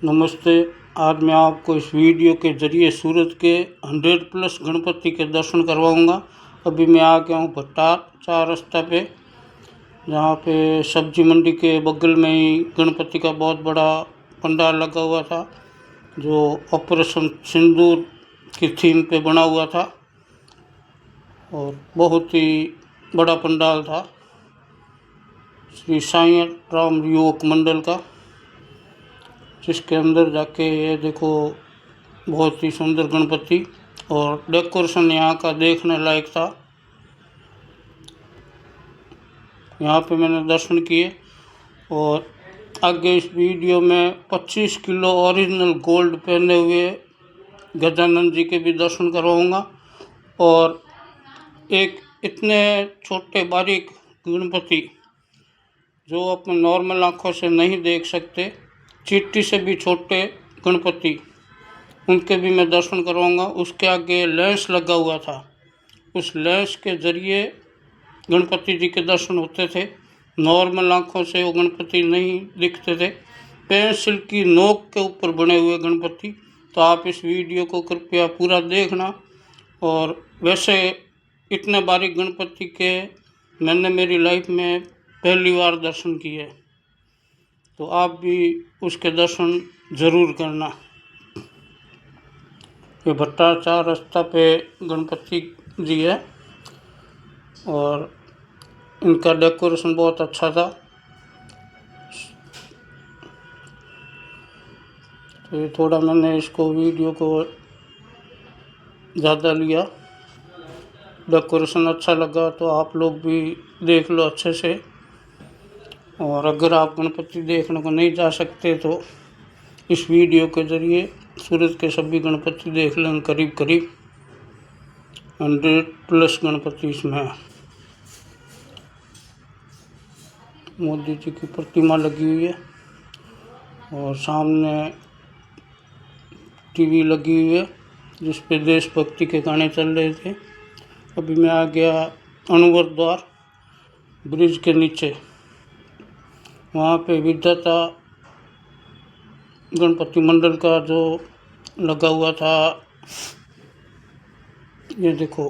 नमस्ते। आज मैं आपको इस वीडियो के ज़रिए सूरत के 100+ गणपति के दर्शन करवाऊंगा। अभी मैं आ गया हूँ भट्टा 4 रास्ता पे, जहाँ पे सब्जी मंडी के बगल में ही गणपति का बहुत बड़ा पंडाल लगा हुआ था, जो ऑपरेशन सिंदूर की थीम पे बना हुआ था और बहुत ही बड़ा पंडाल था श्री साईं राम युवक मंडल का, जिसके अंदर जाके ये देखो बहुत ही सुंदर गणपति और डेकोरेशन यहाँ का देखने लायक था। यहाँ पे मैंने दर्शन किए और आगे इस वीडियो में 25 किलो ओरिजिनल गोल्ड पहने हुए गजानन जी के भी दर्शन करवाऊँगा और एक इतने छोटे बारीक गणपति जो अपने नॉर्मल आँखों से नहीं देख सकते, चींटी से भी छोटे गणपति, उनके भी मैं दर्शन करवाऊंगा। उसके आगे लेंस लगा हुआ था, उस लेंस के ज़रिए गणपति जी के दर्शन होते थे। नॉर्मल आँखों से वो गणपति नहीं दिखते थे। पेंसिल की नोक के ऊपर बने हुए गणपति। तो आप इस वीडियो को कृपया पूरा देखना। और वैसे इतने बारीक गणपति के मैंने मेरी लाइफ में पहली बार दर्शन किए, तो आप भी उसके दर्शन ज़रूर करना। ये भट्टा 4 रास्ता पे गणपति जी है और इनका डेकोरेशन बहुत अच्छा था। तो ये थोड़ा मैंने इसको वीडियो को ज़्यादा लिया, डेकोरेशन अच्छा लगा तो आप लोग भी देख लो अच्छे से। और अगर आप गणपति देखने को नहीं जा सकते तो इस वीडियो के ज़रिए सूरत के सभी गणपति देख लें। करीब 100+ गणपति इसमें है। मोदी जी की प्रतिमा लगी हुई है और सामने टीवी लगी हुई है जिस पे देशभक्ति के गाने चल रहे थे। अभी मैं आ गया अणुवर द्वार ब्रिज के नीचे, वहाँ पे विधाता गणपति मंडल का जो लगा हुआ था। ये देखो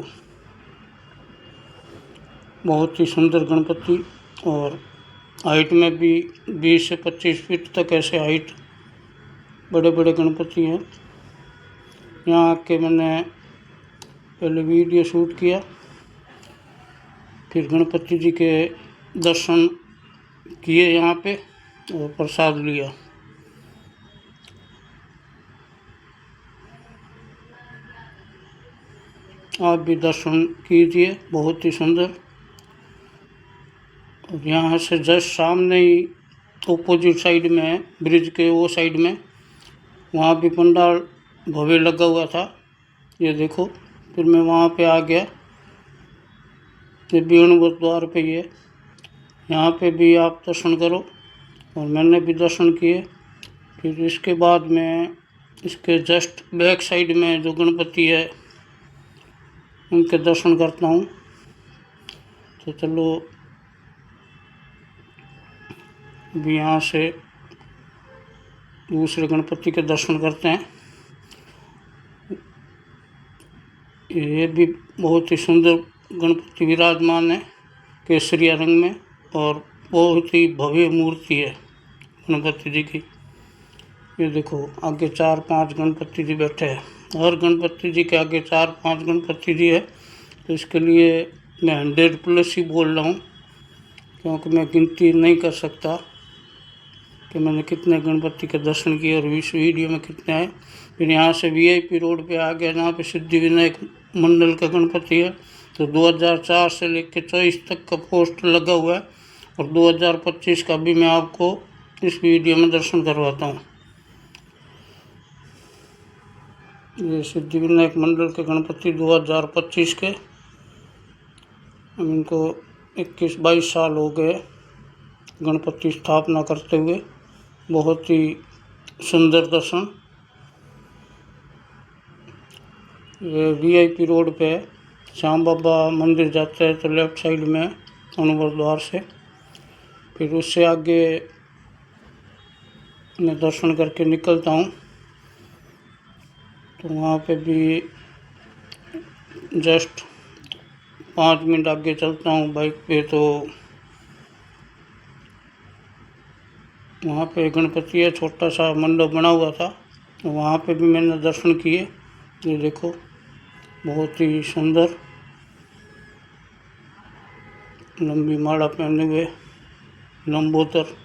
बहुत ही सुंदर गणपति और हाइट में भी 20 से 25 फीट तक ऐसे हाइट बड़े बड़े गणपति हैं। यहाँ आके मैंने पहले वीडियो शूट किया, फिर गणपति जी के दर्शन किए यहाँ पे और प्रसाद लिया। आप भी दर्शन कीजिए, बहुत ही सुंदर। और यहाँ से जस्ट सामने ही ऑपोजिट साइड में है, ब्रिज के वो साइड में, वहाँ भी पंडाल भव्य लगा हुआ था। ये देखो, फिर मैं वहाँ पे आ गया। ये भी अणुवर द्वार पे ही है, यहाँ पे भी आप दर्शन करो और मैंने भी दर्शन किए। फिर इसके बाद में इसके जस्ट बैक साइड में जो गणपति है उनके दर्शन करता हूँ। तो चलो अभी यहाँ से दूसरे गणपति के दर्शन करते हैं। ये भी बहुत ही सुंदर गणपति विराजमान है केसरिया रंग में और बहुत ही भव्य मूर्ति है गणपति जी की। ये देखो आगे 4-5 गणपति जी बैठे हैं। हर गणपति जी के आगे 4-5 गणपति जी है, तो इसके लिए मैं 100+ ही बोल रहा हूँ, क्योंकि मैं गिनती नहीं कर सकता कि मैंने कितने गणपति के दर्शन किए और इस वीडियो में कितने हैं। फिर यहाँ से VIP रोड पे आ गया, जहाँ पे सिद्धिविनायक मंडल का गणपति है। तो 2004 से लेकर 24 तक का पोस्टर लगा हुआ है और 2025 का भी मैं आपको इस वीडियो में दर्शन करवाता हूँ। ये सिद्धिविनायक मंडल के गणपति 2025 के, इनको 21-22 साल हो गए गणपति स्थापना करते हुए। बहुत ही सुंदर दर्शन। ये VIP रोड पे है, श्याम बाबा मंदिर जाते हैं तो लेफ्ट साइड में अणुवर द्वार से। फिर उससे आगे मैं दर्शन करके निकलता हूँ। तो वहाँ पे भी जस्ट 5 मिनट आगे चलता हूँ बाइक पे, तो वहाँ पे गणपति है, छोटा सा मंडप बना हुआ था, तो वहाँ पे भी मैंने दर्शन किए। ये देखो बहुत ही सुंदर लंबी माला पहने हुए लंबोदर।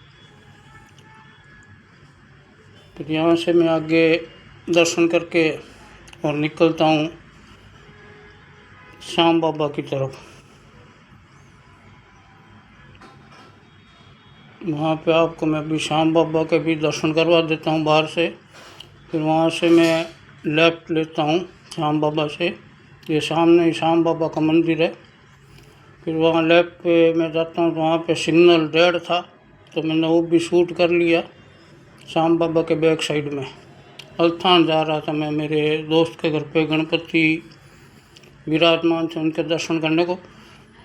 फिर यहाँ से मैं आगे दर्शन करके और निकलता हूँ श्याम बाबा की तरफ। वहाँ पे आपको मैं अभी श्याम बाबा के भी दर्शन करवा देता हूँ बाहर से। फिर वहाँ से मैं लेफ़्ट लेता हूँ श्याम बाबा से, ये सामने ही श्याम बाबा का मंदिर है। फिर वहाँ लेफ़्ट पे मैं जाता हूँ तो वहाँ पे सिग्नल रेड था, तो मैंने वो भी शूट कर लिया श्याम बाबा के बैक साइड में। अल्थान जा रहा था मैं मेरे दोस्त के घर पे, गणपति विराजमान थे उनके दर्शन करने को।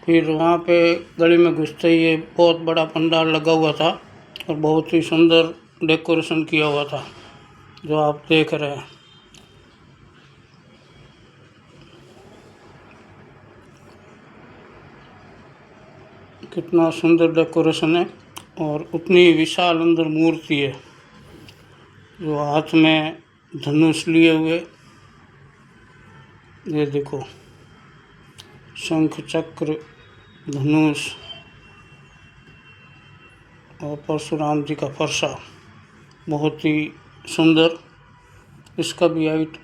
फिर वहाँ पे गली में घुसते ही ये बहुत बड़ा पंडाल लगा हुआ था और बहुत ही सुंदर डेकोरेशन किया हुआ था जो आप देख रहे हैं। कितना सुंदर डेकोरेशन है और उतनी विशाल अंदर मूर्ति है जो हाथ में धनुष लिए हुए। ये देखो शंख चक्र धनुष और परशुराम जी का फरसा, बहुत ही सुंदर। इसका भी हाइट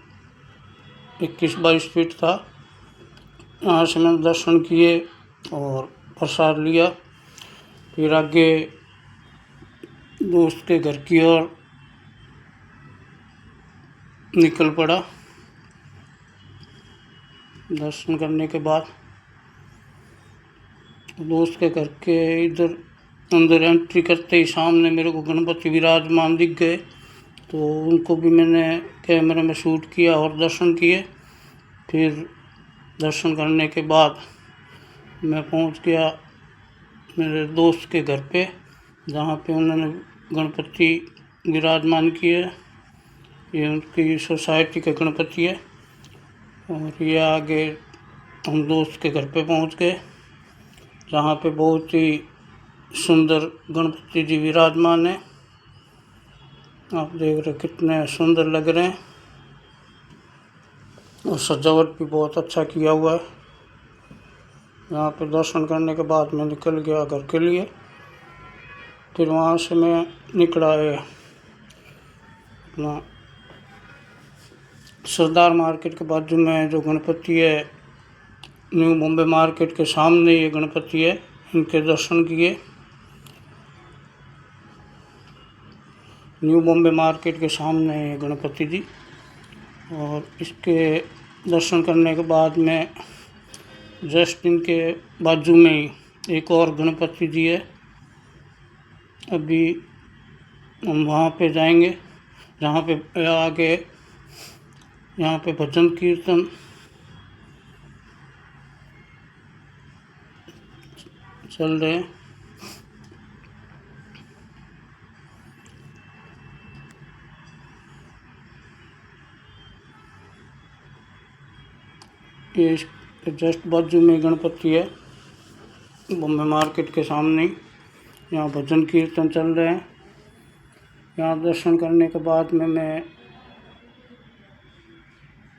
21-22 फीट था। यहाँ से मैंने दर्शन किए और प्रसाद लिया। फिर आगे दोस्त के घर की ओर निकल पड़ा। दर्शन करने के बाद दोस्त के घर के इधर अंदर एंट्री करते ही सामने मेरे को गणपति विराजमान दिख गए, तो उनको भी मैंने कैमरे में शूट किया और दर्शन किए। फिर दर्शन करने के बाद मैं पहुंच गया मेरे दोस्त के घर पे, जहाँ पे उन्होंने गणपति विराजमान किए। ये उनकी सोसाइटी के गणपति है। और ये आगे हम दोस्त के घर पे पहुंच गए, जहाँ पे बहुत ही सुंदर गणपति जी विराजमान है। आप देख रहे कितने सुंदर लग रहे हैं और सजावट भी बहुत अच्छा किया हुआ है। यहाँ पे दर्शन करने के बाद मैं निकल गया घर के लिए। फिर वहाँ से मैं निकला है अपना सरदार मार्केट के बाजू में जो गणपति है, न्यू बॉम्बे मार्केट के सामने ये गणपति है, इनके दर्शन किए। न्यू बॉम्बे मार्केट के सामने है गणपति जी, और इसके दर्शन करने के बाद में जस्ट इनके बाजू में ही एक और गणपति जी है। अभी हम वहाँ पे जाएंगे जहाँ पे आगे यहाँ पे भजन कीर्तन चल रहे हैं। ये इसके जस्ट बाजू में गणपति है, बॉम्बे मार्केट के सामने ही। यहाँ भजन कीर्तन चल रहे हैं। यहाँ दर्शन करने के बाद में मैं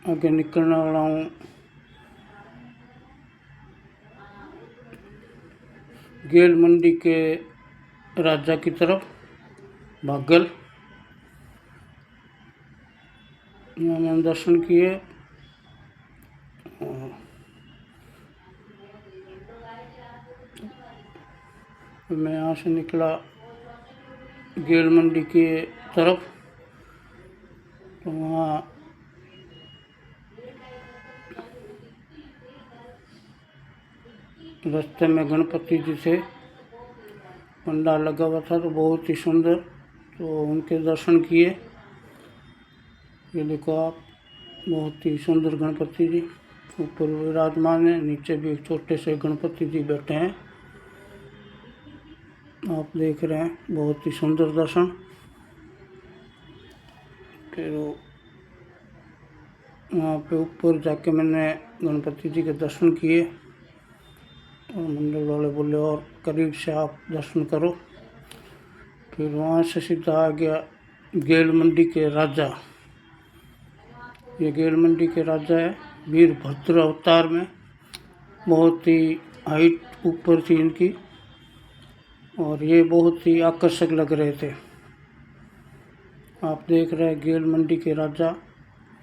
आगे निकलने वाला हूँ गेल मंडी के राजा की तरफ, भागल। यहाँ मैंने दर्शन किए और मैं यहाँ से निकला गेल मंडी की तरफ। तो वहाँ रास्ते में गणपति जी से पंडाल लगा हुआ था, तो बहुत ही सुंदर, तो उनके दर्शन किए। ये देखो आप, बहुत ही सुंदर गणपति जी ऊपर विराजमान है, नीचे भी एक छोटे से गणपति जी बैठे हैं। आप देख रहे हैं बहुत ही सुंदर दर्शन। फिर वहाँ पे ऊपर जाके मैंने गणपति जी के दर्शन किए और मंडल वाले बोले और करीब से आप दर्शन करो। फिर वहाँ से सीधा आ गया गेल मंडी के राजा। ये गेल मंडी के राजा है, वीरभद्र अवतार में। बहुत ही हाइट ऊपर थी इनकी और ये बहुत ही आकर्षक लग रहे थे। आप देख रहे हैं गेल मंडी के राजा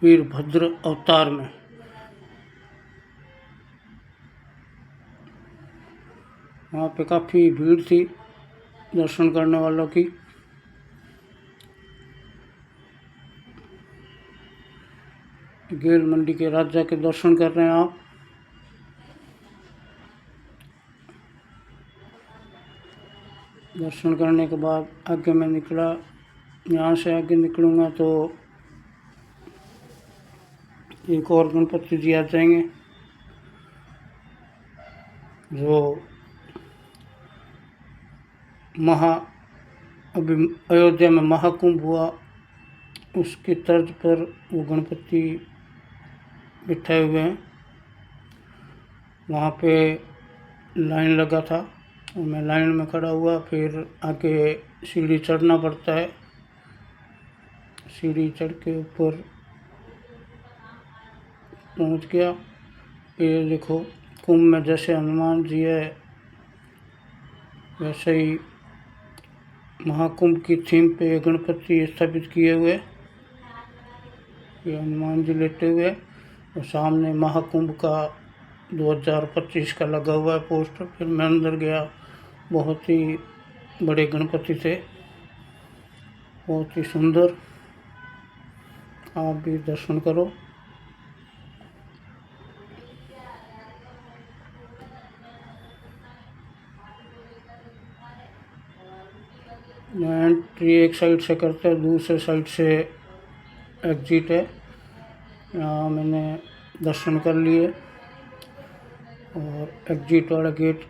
वीरभद्र अवतार में। वहाँ पे काफ़ी भीड़ थी दर्शन करने वालों की। गेल मंडी के राजा के दर्शन कर रहे हैं आप। दर्शन करने के बाद आगे मैं निकला। यहाँ से आगे निकलूँगा तो एक और गणपति जी आ जाएंगे जो अभी अयोध्या में महाकुंभ हुआ उसकी तर्ज पर वो गणपति बिठाए हुए हैं। वहाँ पे लाइन लगा था और मैं लाइन में खड़ा हुआ। फिर आगे सीढ़ी चढ़ना पड़ता है। सीढ़ी चढ़ के ऊपर पहुँच गया। ये देखो कुंभ में जैसे हनुमान जी है वैसे ही महाकुंभ की थीम पे गणपति स्थापित किए हुए। ये हनुमान जी लेटे हुए और सामने महाकुंभ का 2025 का लगा हुआ है पोस्टर। फिर मैं अंदर गया, बहुत ही बड़े गणपति थे, बहुत ही सुंदर। आप भी दर्शन करो। एंट्री एक साइड से करते हैं, दूसरे साइड से एग्जिट है। यहाँ मैंने दर्शन कर लिए और एग्जिट वाला गेट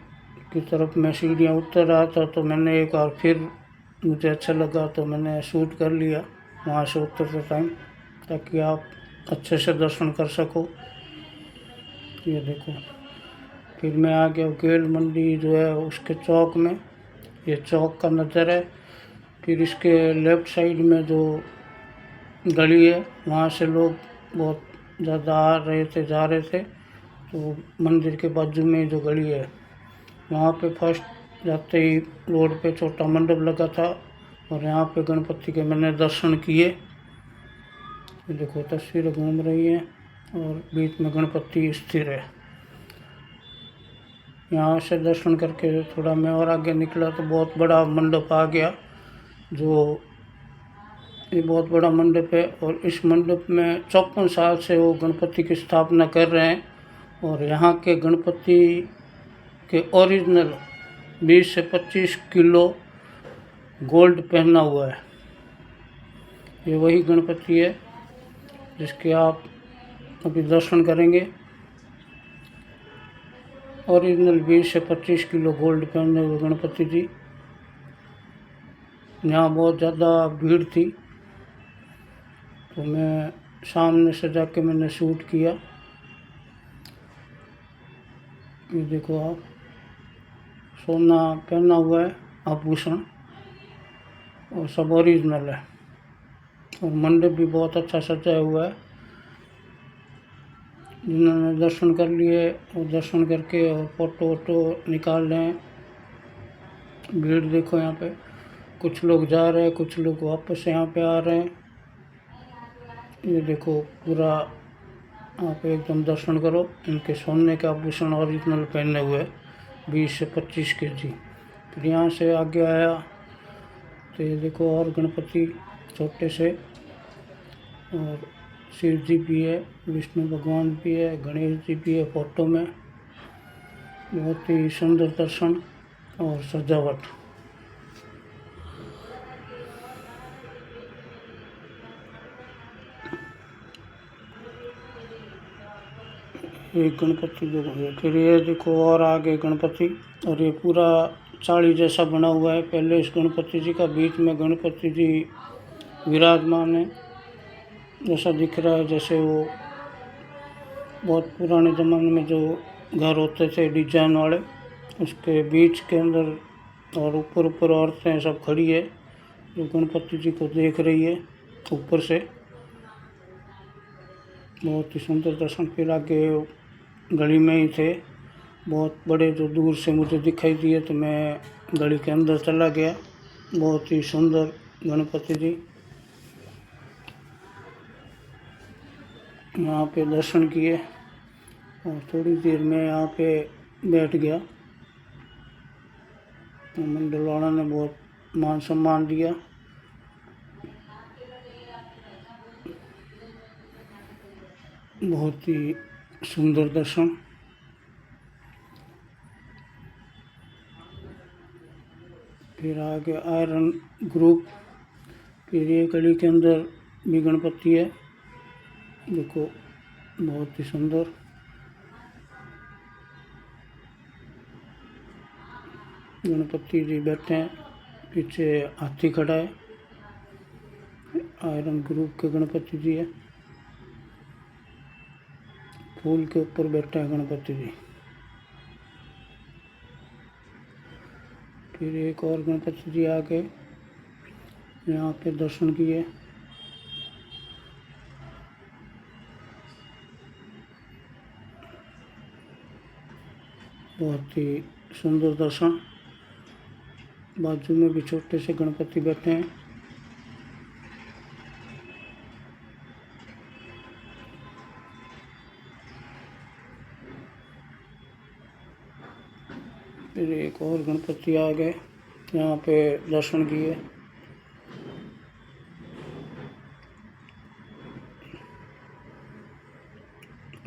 की तरफ मैं सीढ़ियाँ उतर रहा था तो मैंने एक बार फिर मुझे अच्छा लगा तो मैंने शूट कर लिया वहाँ से उतरते टाइम, ताकि आप अच्छे से दर्शन कर सको। ये देखो फिर मैं आ गया गेल मंडी जो है उसके चौक में। ये चौक का नज़र है। फिर इसके लेफ़्ट साइड में जो गली है वहाँ से लोग बहुत ज़्यादा आ रहे थे, जा रहे थे। तो मंदिर के बाजू में जो गली है वहाँ पे फर्स्ट जाते ही रोड पे छोटा मंडप लगा था और यहाँ पे गणपति के मैंने दर्शन किए। देखो तस्वीरें घूम रही हैं और बीच में गणपति स्थिर है। यहाँ से दर्शन करके थोड़ा मैं और आगे निकला तो बहुत बड़ा मंडप आ गया। जो ये बहुत बड़ा मंडप है और इस मंडप में 54 साल से वो गणपति की स्थापना कर रहे हैं और यहाँ के गणपति के ओरिजिनल 20 से 25 किलो गोल्ड पहना हुआ है। ये वही गणपति है जिसके आप अभी दर्शन करेंगे। ओरिजिनल 20 से 25 किलो गोल्ड पहने हुए गणपति जी। यहाँ बहुत ज़्यादा भीड़ थी तो मैं सामने से जाके मैंने शूट किया। ये देखो आप, सोना पहना हुआ है आभूषण और सब ओरिजिनल है और मंडप भी बहुत अच्छा सजाया हुआ है। जिन्होंने दर्शन कर लिए और दर्शन करके और फोटो वोटो निकाल रहे हैं। भीड़ देखो यहाँ पे, कुछ लोग जा रहे हैं, कुछ लोग वापस यहाँ पे आ रहे हैं। ये देखो पूरा आप एकदम दर्शन करो। इनके सोने के आभूषण ओरिजिनल पहने हुए 20 से 25 kg। फिर यहाँ से आगे आया तो ये देखो और गणपति छोटे से, और शिव जी भी है, विष्णु भगवान भी है, गणेश जी भी है फोटो में। बहुत ही सुंदर दर्शन और सजावट। एक गणपति जो है, फिर ये देखो और आगे गणपति, और ये पूरा चाली जैसा बना हुआ है। पहले इस गणपति जी का बीच में गणपति जी विराजमान है जैसा दिख रहा है, जैसे वो बहुत पुराने ज़माने में जो घर होते थे डिजाइन वाले, उसके बीच के अंदर और ऊपर ऊपर औरतें सब खड़ी है जो गणपति जी को देख रही है ऊपर से। बहुत ही सुंदर दर्शन। फिर आगे गली में ही थे बहुत बड़े जो दूर से मुझे दिखाई दिए, तो मैं गली के अंदर चला गया। बहुत ही सुंदर गणपति जी, यहाँ पे दर्शन किए और थोड़ी देर में यहाँ पे बैठ गया। मंडल वाला ने बहुत मान सम्मान दिया। बहुत ही सुंदर दर्शन। फिर आगे आयरन ग्रुप, फिर ये गली के अंदर भी गणपति है, देखो बहुत ही सुंदर। गणपति जी बैठे हैं, पीछे हाथी खड़ा है। आयरन ग्रुप के गणपति जी है, फूल के ऊपर बैठा है गणपति जी। फिर एक और गणपति जी आ गए, यहाँ पे दर्शन किए। बहुत ही सुंदर दर्शन। बाजू में भी छोटे से गणपति बैठे हैं। फिर एक और गणपति आ गए, यहाँ पे दर्शन किए।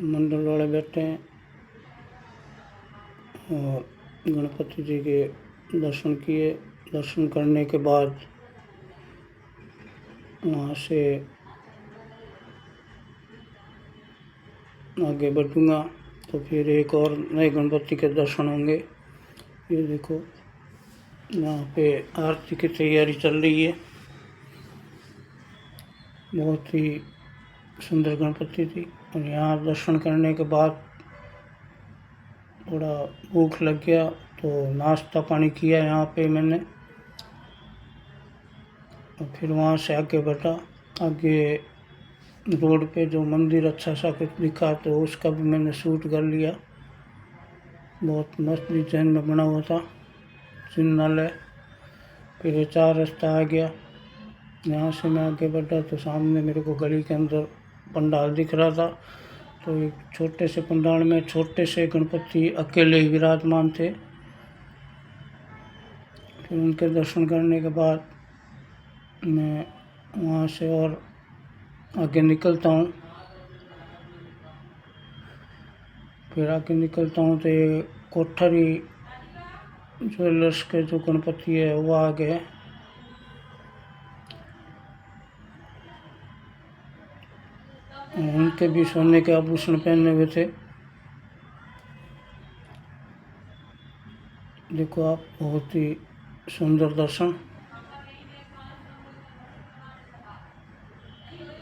मंडल वाले बैठे हैं और गणपति जी के दर्शन किए। दर्शन करने के बाद वहाँ से आगे बढ़ूँगा तो फिर एक और नए गणपति के दर्शन होंगे। ये देखो यहाँ पे आरती की तैयारी चल रही है। बहुत ही सुंदर गणपति थी। और यहाँ दर्शन करने के बाद थोड़ा भूख लग गया तो नाश्ता पानी किया यहाँ पे मैंने, और फिर वहाँ से आगे बढ़ा। आगे रोड पे जो मंदिर अच्छा सा कुछ दिखा तो उसका भी मैंने शूट कर लिया। बहुत मस्त डिजाइन में बना हुआ था चिन्हालय। फिर ये 4 रास्ता आ गया, यहाँ से मैं आगे बढ़ा तो सामने मेरे को गली के अंदर पंडाल दिख रहा था। तो एक छोटे से पंडाल में छोटे से गणपति अकेले ही विराजमान थे। फिर उनके दर्शन करने के बाद मैं वहाँ से और आगे निकलता हूँ। फिर आगे निकलता हूँ तो ये कोठरी ज्वेलर्स के जो गणपति है वो आ गए। उनके भी सोने के आभूषण पहने हुए थे। देखो आप, बहुत ही सुंदर दर्शन।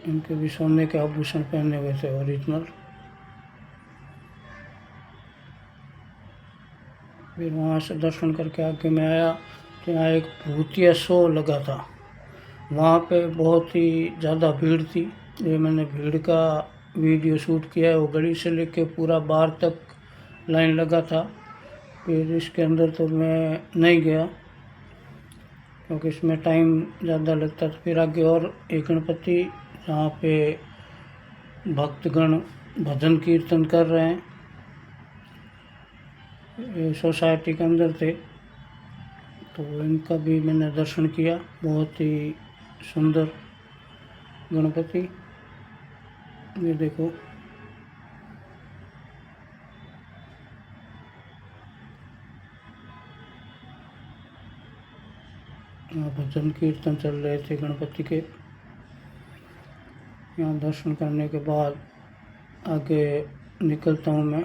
इनके भी सोने के आभूषण पहने हुए थे ओरिजिनल। फिर वहाँ से दर्शन करके आगे मैं आया तो यहाँ एक भूतिया शो लगा था। वहाँ पे बहुत ही ज़्यादा भीड़ थी। ये मैंने भीड़ का वीडियो शूट किया है। वो गली से लेके पूरा बाहर तक लाइन लगा था। फिर इसके अंदर तो मैं नहीं गया क्योंकि इसमें टाइम ज़्यादा लगता था। फिर आगे और एक गणपति जहाँ पे भक्तगण भजन कीर्तन कर रहे हैं, ये सोसाइटी के अंदर थे, तो इनका भी मैंने दर्शन किया। बहुत ही सुंदर गणपति, ये देखो। यहाँ भजन कीर्तन चल रहे थे गणपति के। यहाँ दर्शन करने के बाद आगे निकलता हूँ मैं।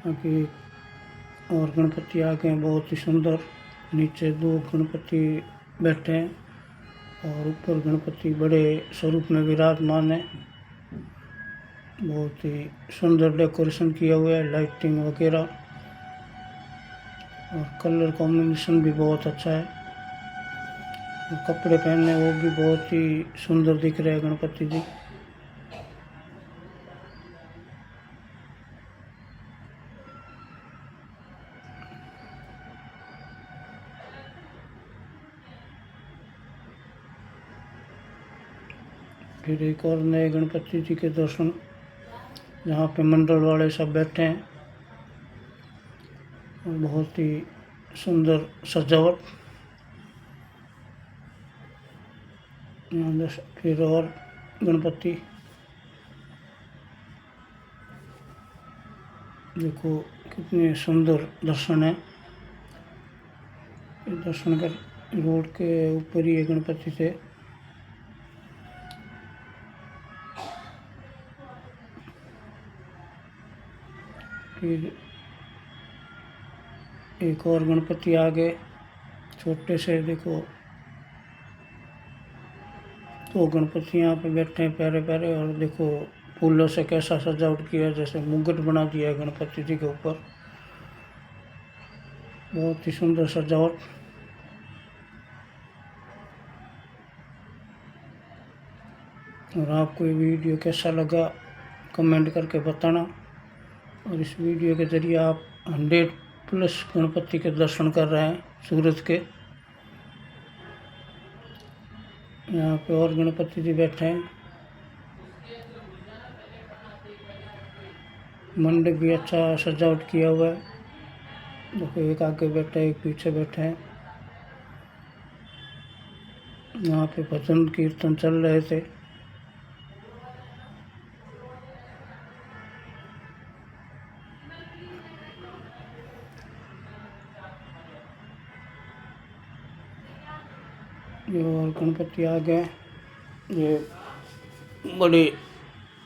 आगे और गणपति आगे हैं बहुत ही सुंदर। नीचे दो गणपति बैठे हैं और ऊपर गणपति बड़े स्वरूप में विराजमान है। बहुत ही सुंदर डेकोरेशन किया हुआ है, लाइटिंग वगैरह, और कलर कॉम्बिनेशन भी बहुत अच्छा है। और कपड़े पहने वो भी बहुत ही सुंदर दिख रहे हैं गणपति जी। फिर एक और नए गणपति जी के दर्शन, जहाँ पे मंडल वाले सब बैठे हैं और बहुत ही सुंदर सजावट। यहाँ फिर और गणपति देखो कितने सुंदर दर्शन है। दर्शन कर रोड के ऊपर ही गणपति थे। फिर एक और गणपति आ गए छोटे से, देखो तो गणपति यहाँ पे बैठे हैं प्यारे प्यारे। और देखो फूलों से कैसा सजावट किया, जैसे मुकुट बना दिया है गणपति जी के ऊपर। बहुत ही सुंदर सजावट। और आपको ये वीडियो कैसा लगा कमेंट करके बताना। और इस वीडियो के ज़रिए आप 100+ गणपति के दर्शन कर रहे हैं सूरत के। यहाँ पे और गणपति जी बैठे हैं। मंडप भी अच्छा सजावट किया हुआ है। देखो एक आगे बैठा है, एक पीछे बैठे हैं। यहाँ पे भजन कीर्तन चल रहे थे। ये और गणपति आ गए। ये बड़े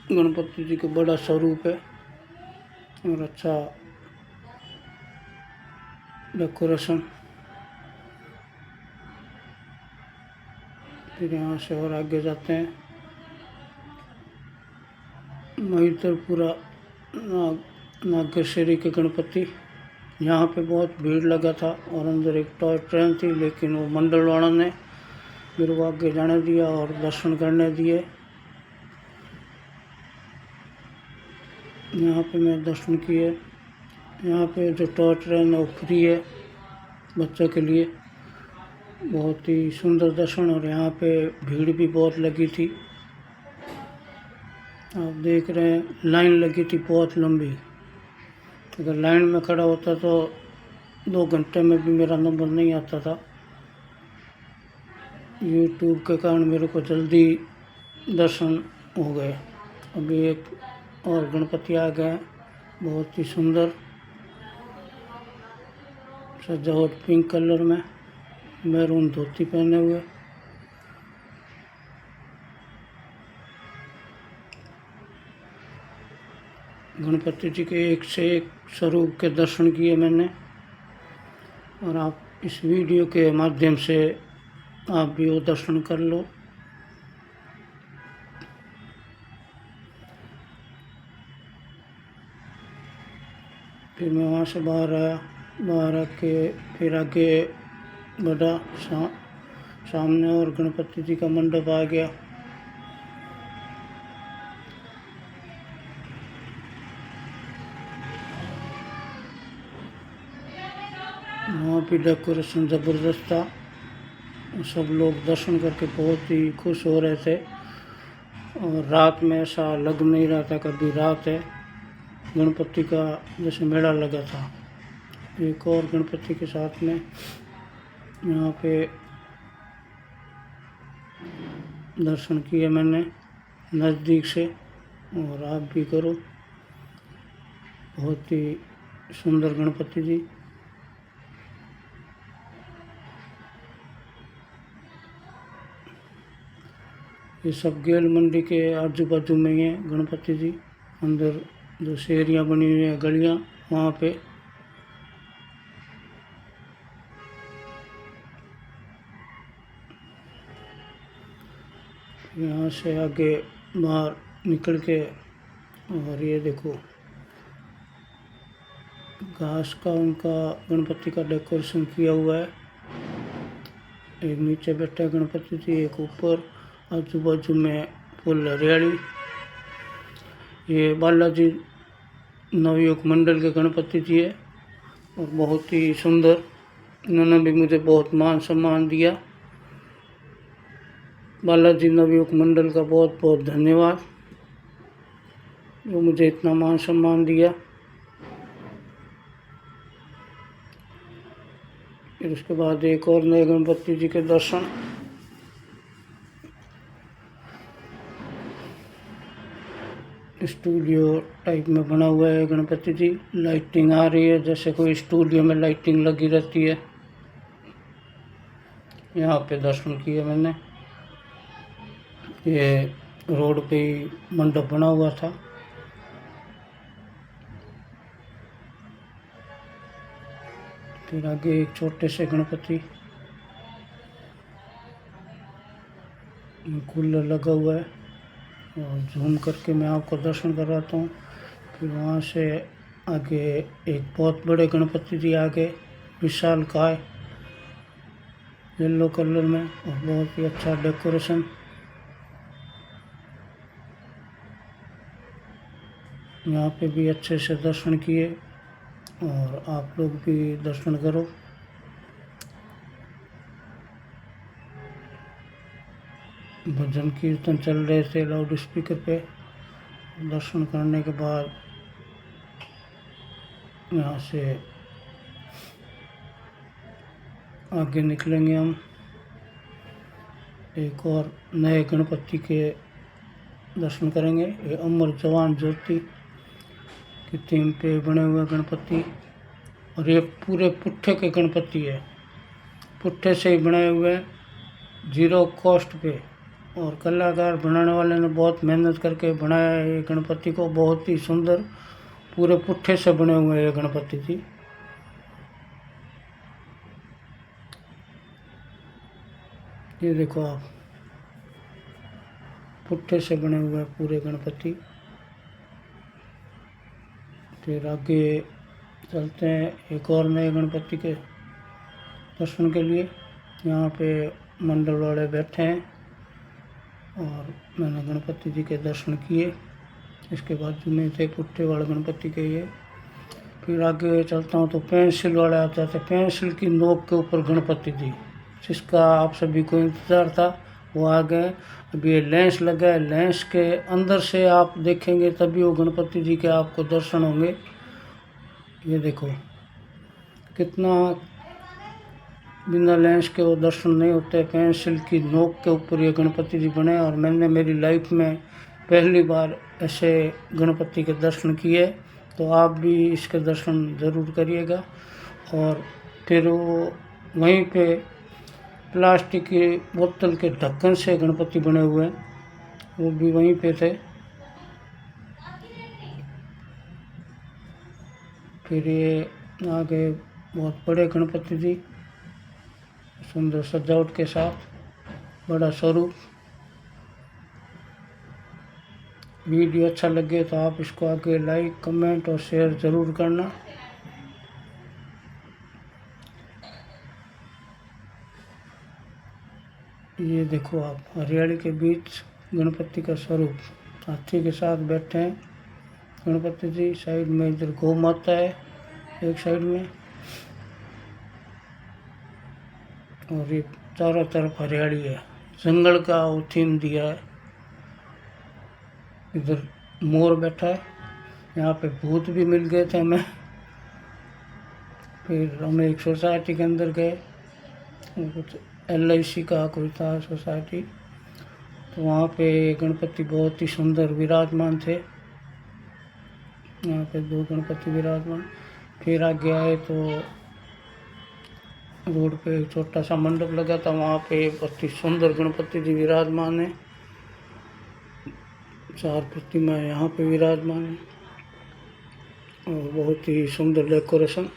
गणपति जी का बड़ा स्वरूप है और अच्छा डेकोरेशन। फिर यहाँ से और आगे जाते हैं। महितरपुरा नागेश्वरी के गणपति, यहाँ पे बहुत भीड़ लगा था और अंदर एक टॉय ट्रेन थी, लेकिन वो मंडल वालों ने मेरे को आगे जाने दिया और दर्शन करने दिए। यहाँ पे मैं दर्शन किए। यहाँ पे जो टॉय ट्रेन है वो फ्री है बच्चों के लिए। बहुत ही सुंदर दर्शन। और यहाँ पे भीड़ भी बहुत लगी थी, आप देख रहे हैं लाइन लगी थी बहुत लंबी। अगर लाइन में खड़ा होता तो 2 घंटे में भी मेरा नंबर नहीं आता था। यूट्यूब के कारण मेरे को जल्दी दर्शन हो गए। अभी एक और गणपति आ गए, बहुत ही सुंदर सजावट, पिंक कलर में, मैरून धोती पहने हुए। गणपति जी के एक से एक स्वरूप के दर्शन किए मैंने। और आप इस वीडियो के माध्यम से आप भी वो दर्शन कर लो। फिर मैं वहाँ से बाहर आया। बाहर आके फिर आगे बढ़ा, सामने और गणपति जी का मंडप आ गया। वहाँ भी डेकोरेशन ज़बरदस्त था। सब लोग दर्शन करके बहुत ही खुश हो रहे थे। और रात में ऐसा लग नहीं रहा था कभी रात है, गणपति का जैसे मेला लगा था। एक और गणपति के साथ में यहाँ पे दर्शन किए मैंने नज़दीक से, और आप भी करो। बहुत ही सुंदर गणपति जी। ये सब गेल मंडी के आजू बाजू में ही है गणपति जी। अंदर जो शेरियाँ बनी हुई हैं, गलियाँ, वहाँ पे यहाँ से आगे बाहर निकल के, और ये देखो घास का उनका गणपति का डेकोरेशन किया हुआ है। एक नीचे बैठा है गणपति जी, एक ऊपर, आजू बाजू में फुल हरियाली। ये बालाजी नवयुग मंडल के गणपति जी है और बहुत ही सुंदर। इन्होंने भी मुझे बहुत मान सम्मान दिया। बालाजी नवयुग मंडल का बहुत बहुत धन्यवाद जो मुझे इतना मान सम्मान दिया। फिर उसके बाद एक और नए गणपति जी के दर्शन। स्टूडियो टाइप में बना हुआ है गणपति जी। लाइटिंग आ रही है जैसे कोई स्टूडियो में लाइटिंग लगी रहती है। यहाँ पे दर्शन किए मैंने। ये रोड पे ही मंडप बना हुआ था। फिर आगे एक छोटे से गणपति, कूलर लगा हुआ है और जूम करके मैं आपको दर्शन कराता हूँ। फिर वहाँ से आगे एक बहुत बड़े गणपति जी आगे विशाल काय येलो कलर में और बहुत ही अच्छा डेकोरेशन। यहाँ पे भी अच्छे से दर्शन किए और आप लोग भी दर्शन करो। भजन कीर्तन चल रहे थे लाउड स्पीकर पे। दर्शन करने के बाद यहाँ से आगे निकलेंगे हम। एक और नए गणपति के दर्शन करेंगे। ये अमर जवान ज्योति की थीम पे बने हुए गणपति, और ये पूरे पुट्ठे के गणपति है। पुट्ठे से ही बनाए हुए हैं, 0 कॉस्ट पे। और कलाकार बनाने वाले ने बहुत मेहनत करके बनाया है ये गणपति को। बहुत ही सुंदर पूरे पुट्ठे से बने हुए हैं गणपति जी। ये देखो आप, पुट्ठे से बने हुए पूरे गणपति। फिर आगे चलते हैं एक और नए गणपति के दर्शन के लिए। यहाँ पे मंडल वाले बैठे हैं और मैंने गणपति जी के दर्शन किए। इसके बाद जो में थे पुट्ठे वाले गणपति के ये। फिर आगे चलता हूँ तो पेंसिल वाले आ जाते। पेंसिल की नोक के ऊपर गणपति जी, जिसका आप सभी को इंतज़ार था, वो आ गए। अभी ये लेंस लगा है, लेंस के अंदर से आप देखेंगे तभी वो गणपति जी के आपको दर्शन होंगे। ये देखो कितना, बिना लेंस के वो दर्शन नहीं होते। पेंसिल की नोक के ऊपर ये गणपति जी बने और मैंने मेरी लाइफ में पहली बार ऐसे गणपति के दर्शन किए। तो आप भी इसके दर्शन ज़रूर करिएगा। और फिर वो वहीं पे प्लास्टिक की बोतल के ढक्कन से गणपति बने हुए हैं, वो भी वहीं पे थे। फिर ये आगे बहुत बड़े गणपति जी, सुंदर सजावट के साथ, बड़ा स्वरूप। वीडियो अच्छा लगे तो आप इसको आगे लाइक, कमेंट और शेयर ज़रूर करना। ये देखो आप, हरियाली के बीच गणपति का स्वरूप हाथी के साथ बैठे हैं गणपति जी। साइड में इधर गौ माता है एक साइड में, और ये चारों तरफ हरियाली है। जंगल का वो थीम दिया है। इधर मोर बैठा है। यहाँ पे भूत भी मिल गए थे हमें। फिर हम एक सोसाइटी के अंदर गए, कुछ LIC का कोई था सोसाइटी, तो वहाँ पे गणपति बहुत ही सुंदर विराजमान थे। यहाँ पे 2 गणपति विराजमान। फिर आगे आए तो रोड पे एक छोटा सा मंडप लगा था, वहाँ पे बहुत ही सुंदर गणपति जी विराजमान है। 4 प्रतिमा यहाँ पे विराजमान है और बहुत ही सुंदर डेकोरेशन।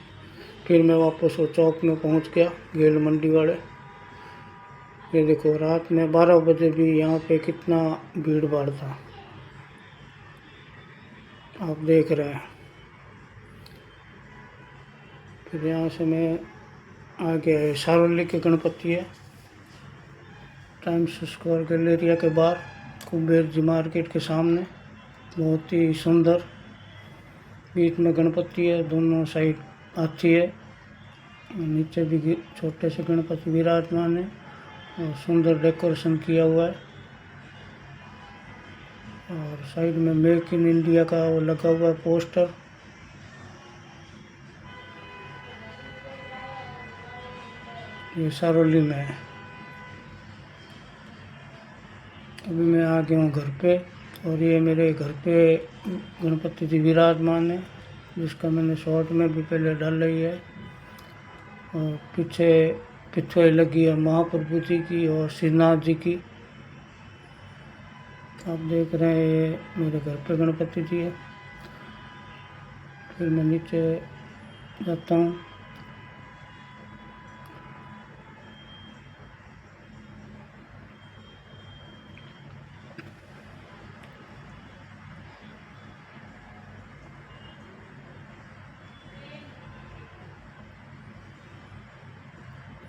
फिर मैं वापस वो चौक में पहुँच गया, गेल मंडी वाले। ये देखो रात में 12 बजे भी यहाँ पे कितना भीड़ भाड़ था, आप देख रहे हैं। फिर यहाँ से मैं आ गया सारोली के गणपति है, टाइम्स स्क्वायर गैलेरिया के बाहर, कुबेर जी मार्केट के सामने। बहुत ही सुंदर, बीच में गणपति है, दोनों साइड हाथी है, नीचे भी छोटे से गणपति विराजमान है और सुंदर डेकोरेशन किया हुआ है। और साइड में मेक इन इंडिया का वो लगा हुआ है पोस्टर। ये सारोली में है। अभी मैं आ गया हूँ घर पे और ये मेरे घर पे गणपति जी विराजमान है, जिसका मैंने शॉर्ट में भी पहले डाल ही है। और पीछे पिछवाई लगी है महाप्रभु जी की और श्रीनाथ जी की। आप देख रहे हैं ये मेरे घर पे गणपति जी है। फिर मैं नीचे जाता हूँ।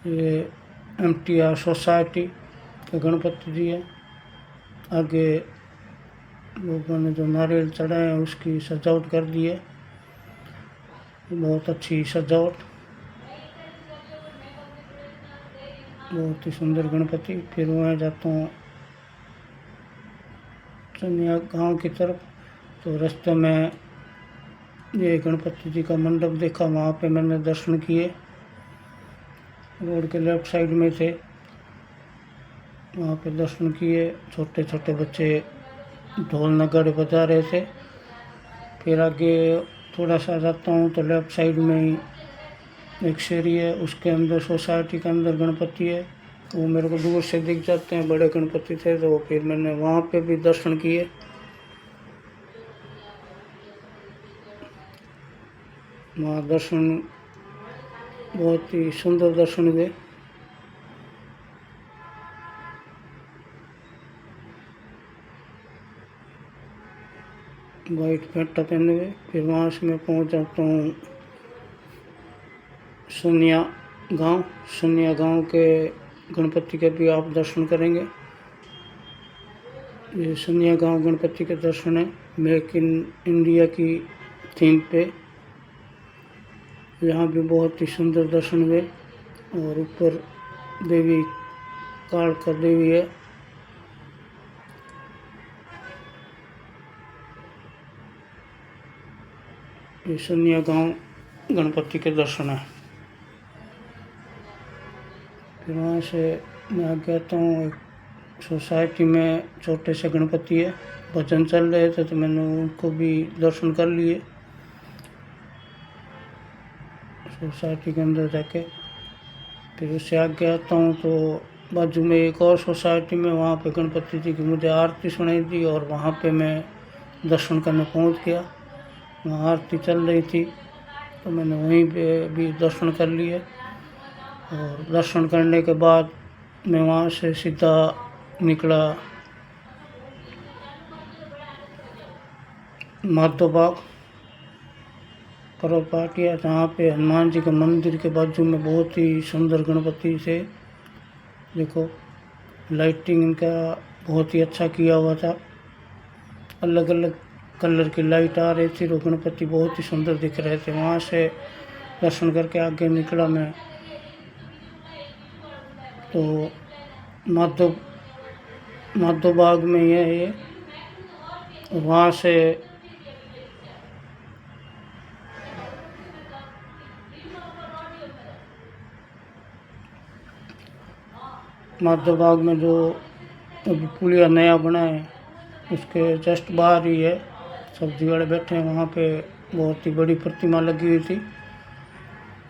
ये MTR सोसाइटी के गणपति जी है। आगे लोगों ने जो नारियल चढ़ाए हैं उसकी सजावट कर दी है, बहुत अच्छी सजावट, बहुत ही सुंदर गणपति। फिर वहाँ जाता हूँ चनिया गांव की तरफ, तो रास्ते में ये गणपति जी का मंडप देखा, वहाँ पे मैंने दर्शन किए। रोड के लेफ्ट साइड में थे, वहाँ पे दर्शन किए। छोटे छोटे बच्चे ढोल नगाड़े बजा रहे थे। फिर आगे थोड़ा सा जाता हूँ तो लेफ्ट साइड में ही एक शेरी है, उसके अंदर सोसाइटी के अंदर गणपति है। वो मेरे को दूर से दिख जाते हैं, बड़े गणपति थे। तो फिर मैंने वहाँ पे भी दर्शन किए। वहाँ दर्शन बहुत ही सुंदर दर्शन हुए। वाइट फेंटा पहने हुए। फिर वहाँ से मैं पहुँच जाता हूँ सुनिया गांव के गणपति के भी आप दर्शन करेंगे। ये सुनिया गांव गणपति के दर्शन है, मेक इन इंडिया की थीम पे। यहाँ भी बहुत ही सुंदर दर्शन हुए। और ऊपर देवी कालका देवी है। ये सुनिया गांव गणपति के दर्शन है। फिर वहाँ से मैं आ गया हूँ एक सोसाइटी में, छोटे से गणपति है, भजन चल रहे थे तो मैंने उनको भी दर्शन कर लिए सोसाइटी के अंदर जाके। फिर उससे आगे आता हूँ तो बाजू में एक और सोसाइटी में, वहाँ पे गणपति जी की मुझे आरती सुनाई दी और वहाँ पे मैं दर्शन करने पहुँच गया। वहाँ आरती चल रही थी तो मैंने वहीं पे भी दर्शन कर लिए। और दर्शन करने के बाद मैं वहाँ से सीधा निकला माधव बाग पर्व पाटिया, जहाँ पे हनुमान जी के मंदिर के बाजू में बहुत ही सुंदर गणपति थे। देखो लाइटिंग इनका बहुत ही अच्छा किया हुआ था, अलग अलग कलर की लाइट आ रही थी, तो गणपति बहुत ही सुंदर दिख रहे थे। वहाँ से दर्शन करके आगे निकला मैं तो माधव बाग में ही है ये। वहाँ से माधव बाग में जो अभी पुलिया नया बना है उसके जस्ट बाहर ही है, सब्जी वाले बैठे हैं। वहाँ पे बहुत ही बड़ी प्रतिमा लगी हुई थी,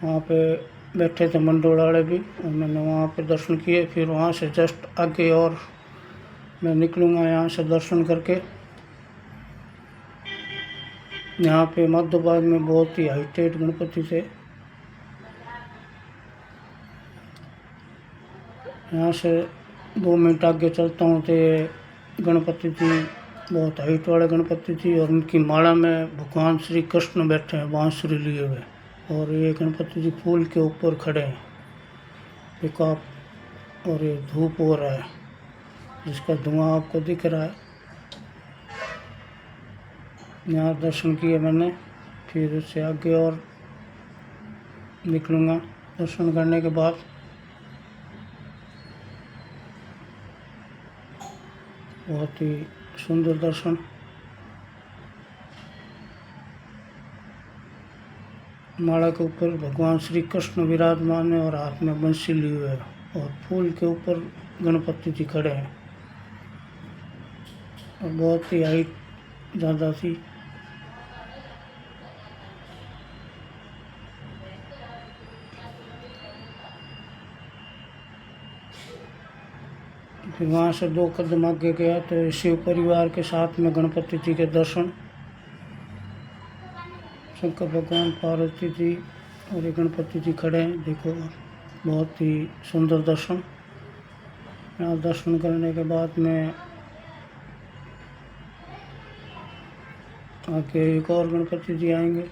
वहाँ पे बैठे थे मंडोल वाले भी, और मैंने वहाँ पे दर्शन किए। फिर वहाँ से जस्ट आगे और मैं निकलूँगा यहाँ से दर्शन करके। यहाँ पे माधव बाग में बहुत ही हाईटेड गणपति थे। यहाँ से 2 मिनट आगे चलता हूँ तो गणपति जी बहुत हाइट वाले गणपति जी, और उनकी माला में भगवान श्री कृष्ण बैठे हैं बांसुरी लिए हुए, और ये गणपति जी फूल के ऊपर खड़े हैं एक आप, और ये धूप हो रहा है जिसका धुआं आपको दिख रहा है। यहाँ दर्शन किए मैंने, फिर उससे आगे और निकलूँगा दर्शन करने के बाद। बहुत ही सुंदर दर्शन। माला के ऊपर भगवान श्री कृष्ण विराजमान है और हाथ में बंसी लिए हुए है, और फूल के ऊपर गणपति जी खड़े हैं, और बहुत ही हाइट ज़्यादा थी। फिर वहाँ से 2 कदम आगे गया तो शिव परिवार के साथ में गणपति जी के दर्शन, शंकर भगवान, पार्वती जी और ये गणपति जी खड़े हैं, देखो बहुत ही सुंदर दर्शन। यहाँ दर्शन करने के बाद में आगे एक और गणपति जी आएंगे।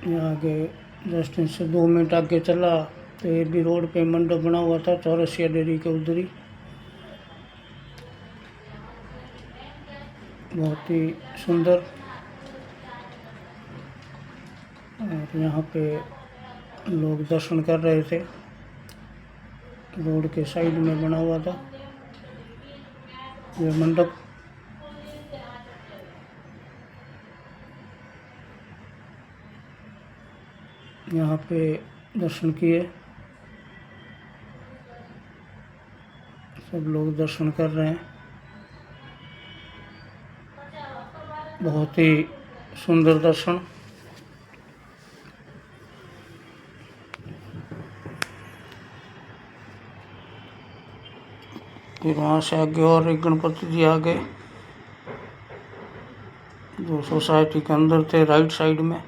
यहाँ आगे जस्ट इनसे 2 मिनट आगे चला तो ये भी रोड पे मंडप बना हुआ था चौरसिया डेयरी के उधर ही, बहुत ही सुंदर। और यहाँ पे लोग दर्शन कर रहे थे, रोड के साइड में बना हुआ था ये मंडप। यहाँ पे दर्शन किए, सब लोग दर्शन कर रहे हैं, बहुत ही सुंदर दर्शन। फिर वहाँ से आगे और एक गणपति जी आ गए जो सोसाइटी के अंदर थे, राइट साइड में।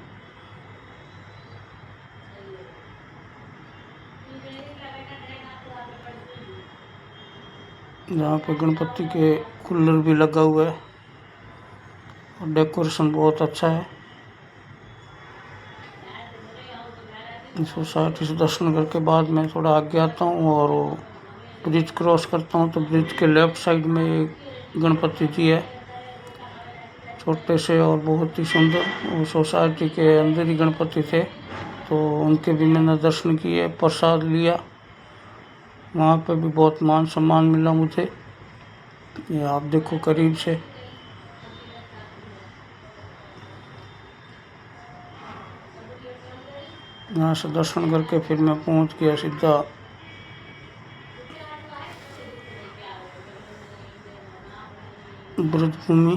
जहाँ पे गणपति के कूलर भी लगा हुआ है और डेकोरेशन बहुत अच्छा है। सोसाइटी से दर्शन करके बाद में थोड़ा आगे आता हूँ और ब्रिज क्रॉस करता हूँ तो ब्रिज के लेफ्ट साइड में एक गणपति जी है, छोटे से और बहुत ही सुंदर। वो सोसाइटी के अंदर ही गणपति थे तो उनके भी मैंने दर्शन किए, प्रसाद लिया। वहाँ पे भी बहुत मान सम्मान मिला मुझे, ये आप देखो करीब से। यहाँ से दर्शन करके फिर मैं पहुँच गया सीधा ब्रजभूमि।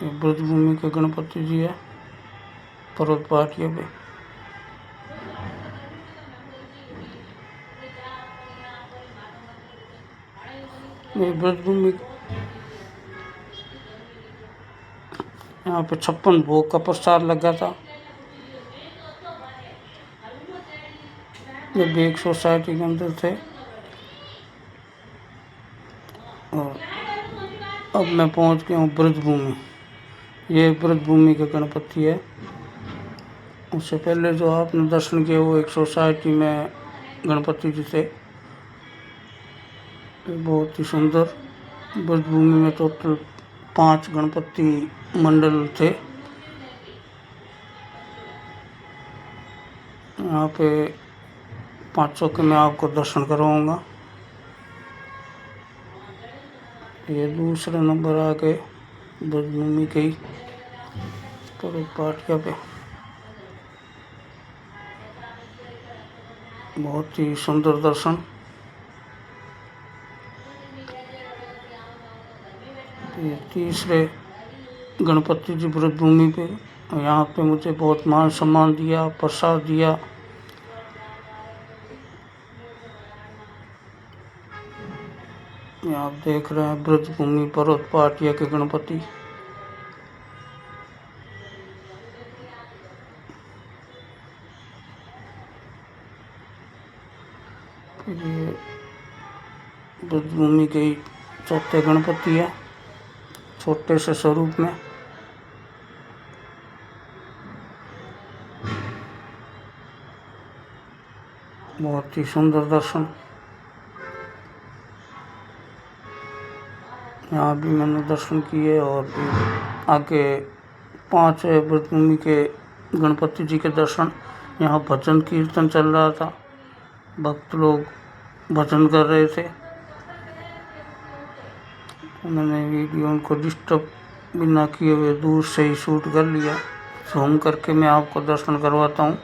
ब्रजभूमि के गणपति जी है पर्वत पहाड़ियों पे। ये ब्रजभूमि, यहाँ पे 56 भोग का प्रसाद लगा था। ये भी एक सोसाइटी के अंदर थे, और अब मैं पहुंच गया हूँ ब्रजभूमि। ये ब्रजभूमि के गणपति है। उससे पहले जो आपने दर्शन किए वो एक सोसाइटी में गणपति जी थे, बहुत ही सुंदर। ब्रजभूमि में टोटल 5 गणपति मंडल थे। यहाँ पे 500 के मैं आपको दर्शन करवाऊँगा। ये दूसरे नंबर आ गए ब्रजभूमि के ही पर्वत पहाड़िया पे, बहुत ही सुंदर दर्शन। ये तीसरे गणपति जी ब्रजभूमि पे, यहाँ पे मुझे बहुत मान सम्मान दिया, प्रसाद दिया। आप देख रहे हैं ब्रजभूमि पर्वत पहाड़िया के गणपति। ब्रजभूमि के ही चौथे गणपति है, छोटे से स्वरूप में। बहुत ही सुंदर दर्शन। यहाँ भी मैंने दर्शन किए और आगे 5 ब्रजभूमि के गणपति जी के दर्शन। यहाँ भजन कीर्तन चल रहा था, भक्त लोग भजन कर रहे थे। मैंने वीडियो उनको डिस्टर्ब भी ना किए हुए दूर से ही शूट कर लिया। ज़ूम करके मैं आपको दर्शन करवाता हूँ।